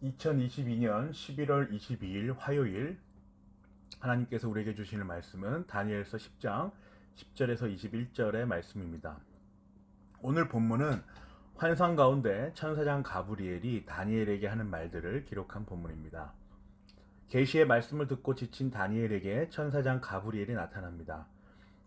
2022년 11월 22일 화요일 하나님께서 우리에게 주시는 말씀은 다니엘서 10장 10절에서 21절의 말씀입니다. 오늘 본문은 환상 가운데 천사장 가브리엘이 다니엘에게 하는 말들을 기록한 본문입니다. 계시의 말씀을 듣고 지친 다니엘에게 천사장 가브리엘이 나타납니다.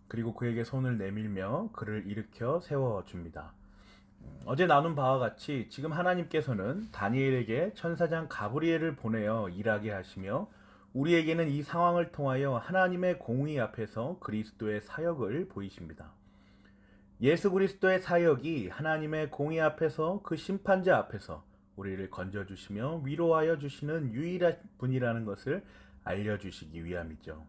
그리고 그에게 손을 내밀며 그를 일으켜 세워줍니다. 어제 나눈 바와 같이 지금 하나님께서는 다니엘에게 천사장 가브리엘을 보내어 일하게 하시며 우리에게는 이 상황을 통하여 하나님의 공의 앞에서 그리스도의 사역을 보이십니다. 예수 그리스도의 사역이 하나님의 공의 앞에서 그 심판자 앞에서 우리를 건져주시며 위로하여 주시는 유일한 분이라는 것을 알려주시기 위함이죠.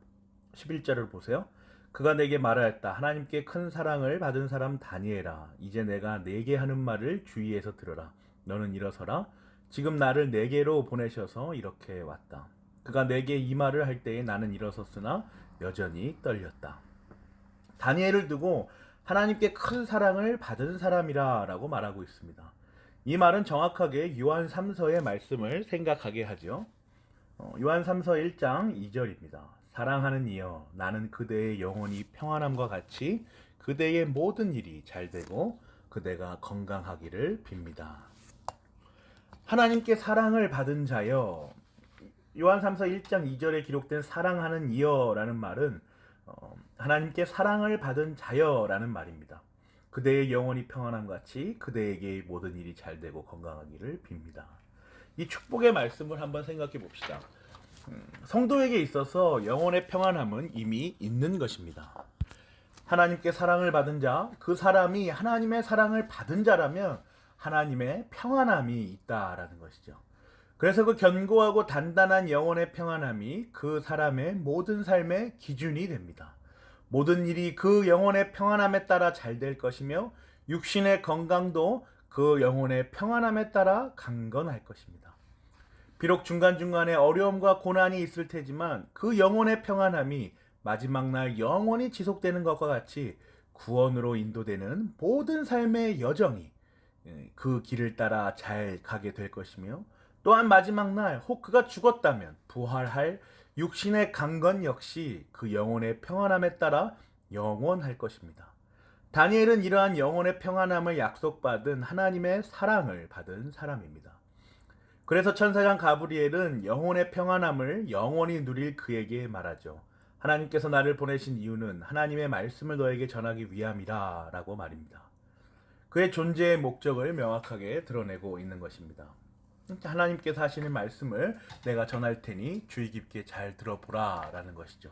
11절을 보세요. 그가 내게 말하였다. 하나님께 큰 사랑을 받은 사람 다니엘아, 이제 내가 네게 하는 말을 주의해서 들으라. 너는 일어서라. 지금 나를 네게로 보내셔서 이렇게 왔다. 그가 내게 이 말을 할 때에 나는 일어섰으나 여전히 떨렸다. 다니엘을 두고 하나님께 큰 사랑을 받은 사람이라 라고 말하고 있습니다. 이 말은 정확하게 요한 3서의 말씀을 생각하게 하죠. 요한 3서 1장 2절입니다. 사랑하는 이여, 나는 그대의 영혼이 평안함과 같이 그대의 모든 일이 잘되고 그대가 건강하기를 빕니다. 하나님께 사랑을 받은 자여, 요한 3서 1장 2절에 기록된 사랑하는 이여라는 말은 하나님께 사랑을 받은 자여라는 말입니다. 그대의 영혼이 평안함과 같이 그대에게 모든 일이 잘되고 건강하기를 빕니다. 이 축복의 말씀을 한번 생각해 봅시다. 성도에게 있어서 영혼의 평안함은 이미 있는 것입니다. 하나님께 사랑을 받은 자, 그 사람이 하나님의 사랑을 받은 자라면 하나님의 평안함이 있다라는 것이죠. 그래서 그 견고하고 단단한 영혼의 평안함이 그 사람의 모든 삶의 기준이 됩니다. 모든 일이 그 영혼의 평안함에 따라 잘 될 것이며 육신의 건강도 그 영혼의 평안함에 따라 강건할 것입니다. 비록 중간중간에 어려움과 고난이 있을 테지만 그 영혼의 평안함이 마지막 날 영원히 지속되는 것과 같이 구원으로 인도되는 모든 삶의 여정이 그 길을 따라 잘 가게 될 것이며, 또한 마지막 날 혹 그가 죽었다면 부활할 육신의 강건 역시 그 영혼의 평안함에 따라 영원할 것입니다. 다니엘은 이러한 영혼의 평안함을 약속받은 하나님의 사랑을 받은 사람입니다. 그래서 천사장 가브리엘은 영혼의 평안함을 영원히 누릴 그에게 말하죠. 하나님께서 나를 보내신 이유는 하나님의 말씀을 너에게 전하기 위함이라 라고 말입니다. 그의 존재의 목적을 명확하게 드러내고 있는 것입니다. 하나님께서 하시는 말씀을 내가 전할 테니 주의 깊게 잘 들어보라 라는 것이죠.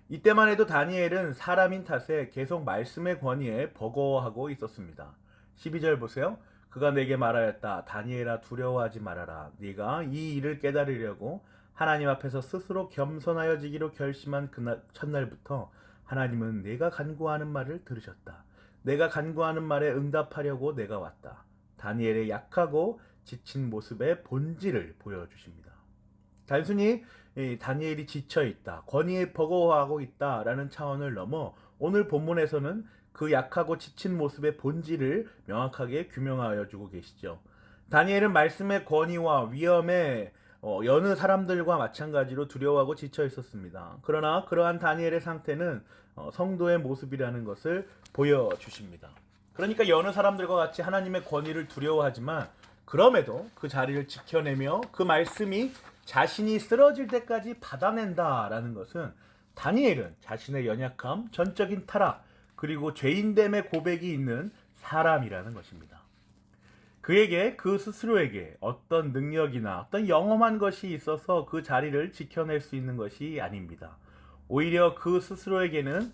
이때만 해도 다니엘은 사람인 탓에 계속 말씀의 권위에 버거워하고 있었습니다. 12절 보세요. 그가 내게 말하였다. 다니엘아, 두려워하지 말아라. 네가 이 일을 깨달으려고 하나님 앞에서 스스로 겸손하여지기로 결심한 그날 첫날부터 하나님은 내가 간구하는 말을 들으셨다. 내가 간구하는 말에 응답하려고 내가 왔다. 다니엘의 약하고 지친 모습의 본질을 보여주십니다. 단순히 다니엘이 지쳐있다, 권위에 버거워하고 있다라는 차원을 넘어 오늘 본문에서는 그 약하고 지친 모습의 본질을 명확하게 규명하여 주고 계시죠. 다니엘은 말씀의 권위와 위험에 여느 사람들과 마찬가지로 두려워하고 지쳐 있었습니다. 그러나 그러한 다니엘의 상태는 성도의 모습이라는 것을 보여주십니다. 그러니까 여느 사람들과 같이 하나님의 권위를 두려워하지만 그럼에도 그 자리를 지켜내며 그 말씀이 자신이 쓰러질 때까지 받아낸다라는 것은 다니엘은 자신의 연약함, 전적인 타락, 그리고 죄인됨의 고백이 있는 사람이라는 것입니다. 그에게 그 스스로에게 어떤 능력이나 어떤 영험한 것이 있어서 그 자리를 지켜낼 수 있는 것이 아닙니다. 오히려 그 스스로에게는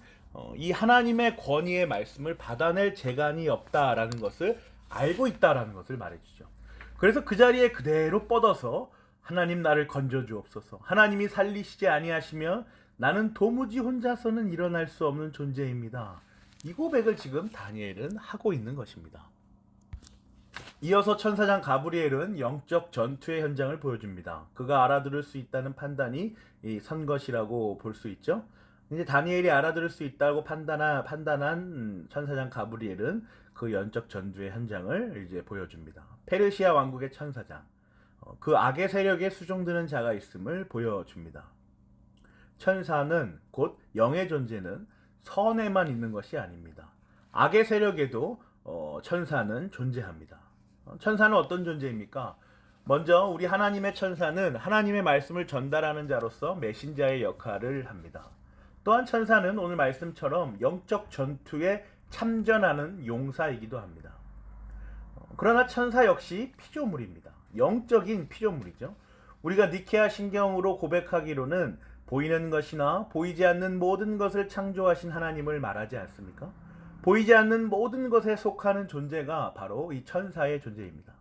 이 하나님의 권위의 말씀을 받아낼 재간이 없다라는 것을 알고 있다라는 것을 말해주죠. 그래서 그 자리에 그대로 뻗어서 하나님 나를 건져주옵소서, 하나님이 살리시지 아니하시면 나는 도무지 혼자서는 일어날 수 없는 존재입니다. 이 고백을 지금 다니엘은 하고 있는 것입니다. 이어서 천사장 가브리엘은 영적 전투의 현장을 보여줍니다. 그가 알아들을 수 있다는 판단이 선 것이라고 볼 수 있죠. 이제 다니엘이 알아들을 수 있다고 판단한 천사장 가브리엘은 그 영적 전투의 현장을 이제 보여줍니다. 페르시아 왕국의 천사장, 그 악의 세력에 수종드는 자가 있음을 보여줍니다. 천사는 곧 영의 존재는 선에만 있는 것이 아닙니다. 악의 세력에도 천사는 존재합니다. 천사는 어떤 존재입니까? 먼저 우리 하나님의 천사는 하나님의 말씀을 전달하는 자로서 메신저의 역할을 합니다. 또한 천사는 오늘 말씀처럼 영적 전투에 참전하는 용사이기도 합니다. 그러나 천사 역시 피조물입니다. 영적인 피조물이죠. 우리가 니케아 신경으로 고백하기로는 보이는 것이나 보이지 않는 모든 것을 창조하신 하나님을 말하지 않습니까? 보이지 않는 모든 것에 속하는 존재가 바로 이 천사의 존재입니다.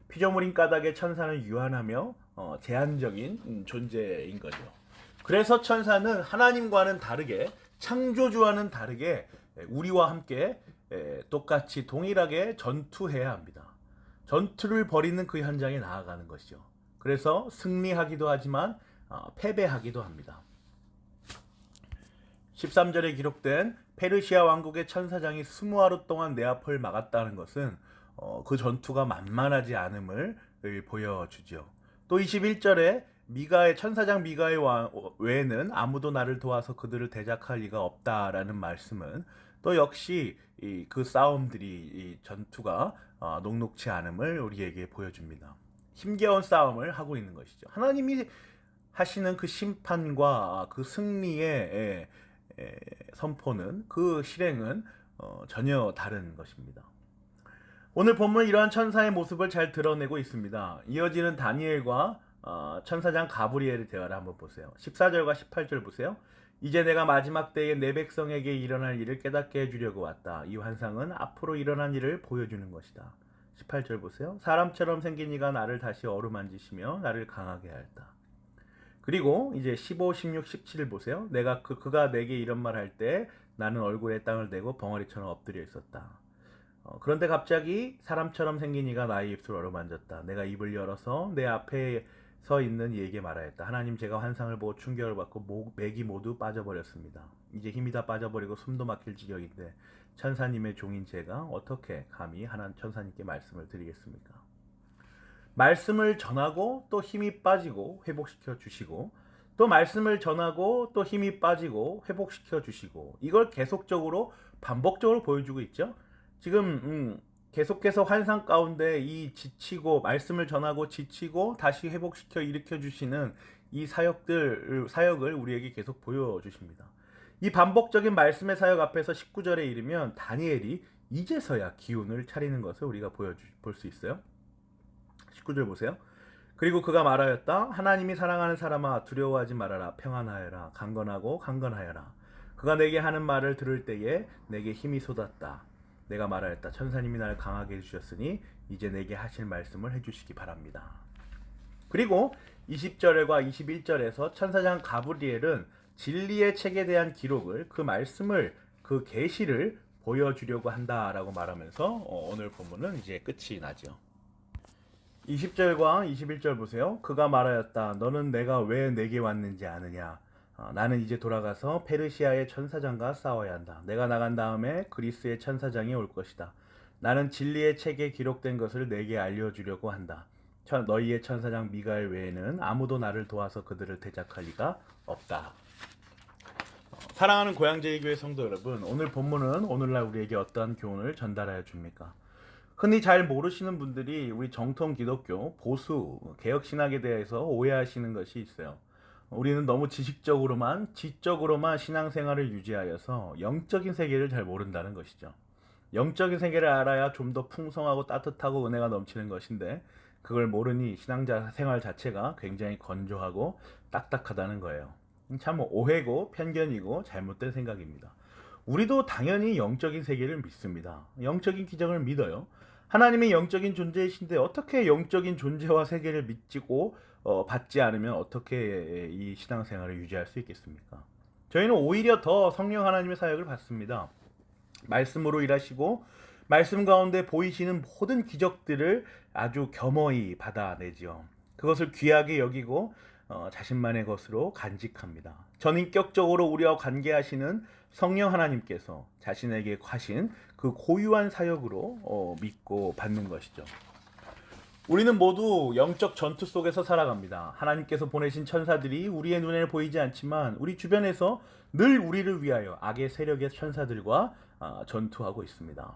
피조물인 까닭에 천사는 유한하며 제한적인 존재인 거죠. 그래서 천사는 하나님과는 다르게, 창조주와는 다르게 우리와 함께 똑같이 동일하게 전투해야 합니다. 전투를 벌이는 그 현장에 나아가는 것이죠. 그래서 승리하기도 하지만 패배하기도 합니다. 13절에 기록된 페르시아 왕국의 천사장이 20하루 동안 내 앞을 막았다는 것은 그 전투가 만만하지 않음을 보여주죠. 또 21절에 미가의 천사장 미가의 외에는 아무도 나를 도와서 그들을 대적할 리가 없다라는 말씀은 또 역시 그 싸움들이 이 전투가 녹록치 않음을 우리에게 보여줍니다. 힘겨운 싸움을 하고 있는 것이죠. 하나님이 하시는 그 심판과 그 승리의 선포는, 그 실행은 전혀 다른 것입니다. 오늘 본문 이러한 천사의 모습을 잘 드러내고 있습니다. 이어지는 다니엘과 천사장 가브리엘의 대화를 한번 보세요. 14절과 18절 보세요. 이제 내가 마지막 때에 내 백성에게 일어날 일을 깨닫게 해주려고 왔다. 이 환상은 앞으로 일어난 일을 보여주는 것이다. 18절 보세요. 사람처럼 생긴 이가 나를 다시 어루만지시며 나를 강하게 하였다. 그리고 이제 15, 16, 17을 보세요. 그가 내게 이런 말 할 때 나는 얼굴에 땅을 대고 벙어리처럼 엎드려 있었다. 그런데 갑자기 사람처럼 생긴 이가 나의 입술을 어루만졌다. 내가 입을 열어서 내 앞에 서 있는 이에게 말하였다. 하나님, 제가 환상을 보고 충격을 받고 맥이 모두 빠져버렸습니다. 이제 힘이 다 빠져버리고 숨도 막힐 지경인데 천사님의 종인 제가 어떻게 감히 하나님 천사님께 말씀을 드리겠습니까? 말씀을 전하고 또 힘이 빠지고 회복시켜 주시고, 또 말씀을 전하고 또 힘이 빠지고 회복시켜 주시고, 이걸 계속적으로 반복적으로 보여주고 있죠. 지금 계속해서 환상 가운데 이 지치고 말씀을 전하고 지치고 다시 회복시켜 일으켜 주시는 이 사역을 우리에게 계속 보여주십니다. 이 반복적인 말씀의 사역 앞에서 19절에 이르면 다니엘이 이제서야 기운을 차리는 것을 우리가 볼 수 있어요. 19절 보세요. 그리고 그가 말하였다. 하나님이 사랑하는 사람아, 두려워하지 말아라. 평안하여라. 강건하고 강건하여라. 그가 내게 하는 말을 들을 때에 내게 힘이 솟았다. 내가 말하였다. 천사님이 나를 강하게 해주셨으니 이제 내게 하실 말씀을 해주시기 바랍니다. 그리고 20절과 21절에서 천사장 가브리엘은 진리의 책에 대한 기록을, 그 말씀을, 그 계시를 보여주려고 한다라고 말하면서 오늘 본문은 이제 끝이 나죠. 20절과 21절 보세요. 그가 말하였다. 너는 내가 왜 내게 왔는지 아느냐? 나는 이제 돌아가서 페르시아의 천사장과 싸워야 한다. 내가 나간 다음에 그리스의 천사장이 올 것이다. 나는 진리의 책에 기록된 것을 내게 알려주려고 한다. 너희의 천사장 미가엘 외에는 아무도 나를 도와서 그들을 대적할 리가 없다. 사랑하는 고향제일교회 성도 여러분, 오늘 본문은 오늘날 우리에게 어떠한 교훈을 전달하여 줍니까? 흔히 잘 모르시는 분들이 우리 정통 기독교 보수 개혁신학에 대해서 오해하시는 것이 있어요. 우리는 너무 지식적으로만, 지적으로만 신앙생활을 유지하여서 영적인 세계를 잘 모른다는 것이죠. 영적인 세계를 알아야 좀 더 풍성하고 따뜻하고 은혜가 넘치는 것인데, 그걸 모르니 신앙생활 자체가 굉장히 건조하고 딱딱하다는 거예요. 참 오해고 편견이고 잘못된 생각입니다. 우리도 당연히 영적인 세계를 믿습니다. 영적인 기적을 믿어요. 하나님의 영적인 존재이신데 어떻게 영적인 존재와 세계를 믿고 받지 않으면 어떻게 이 신앙생활을 유지할 수 있겠습니까? 저희는 오히려 더 성령 하나님의 사역을 받습니다. 말씀으로 일하시고 말씀 가운데 보이시는 모든 기적들을 아주 겸허히 받아내지요. 그것을 귀하게 여기고 자신만의 것으로 간직합니다. 전인격적으로 우리와 관계하시는 성령 하나님께서 자신에게 하신 그 고유한 사역으로 믿고 받는 것이죠. 우리는 모두 영적 전투 속에서 살아갑니다. 하나님께서 보내신 천사들이 우리의 눈에 보이지 않지만 우리 주변에서 늘 우리를 위하여 악의 세력의 천사들과 전투하고 있습니다.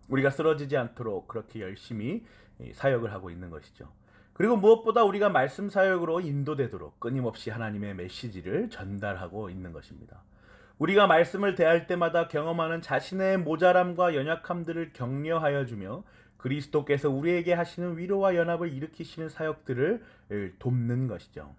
우리가 쓰러지지 않도록 그렇게 열심히 사역을 하고 있는 것이죠. 그리고 무엇보다 우리가 말씀 사역으로 인도되도록 끊임없이 하나님의 메시지를 전달하고 있는 것입니다. 우리가 말씀을 대할 때마다 경험하는 자신의 모자람과 연약함들을 격려하여 주며 그리스도께서 우리에게 하시는 위로와 연합을 일으키시는 사역들을 돕는 것이죠.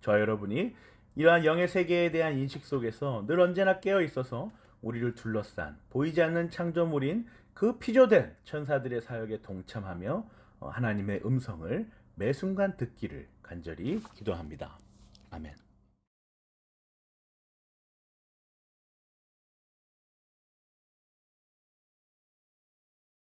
저 여러분이 이러한 영의 세계에 대한 인식 속에서 늘 언제나 깨어 있어서 우리를 둘러싼 보이지 않는 창조물인 그 피조된 천사들의 사역에 동참하며 하나님의 음성을 매 순간 듣기를 간절히 기도합니다. 아멘.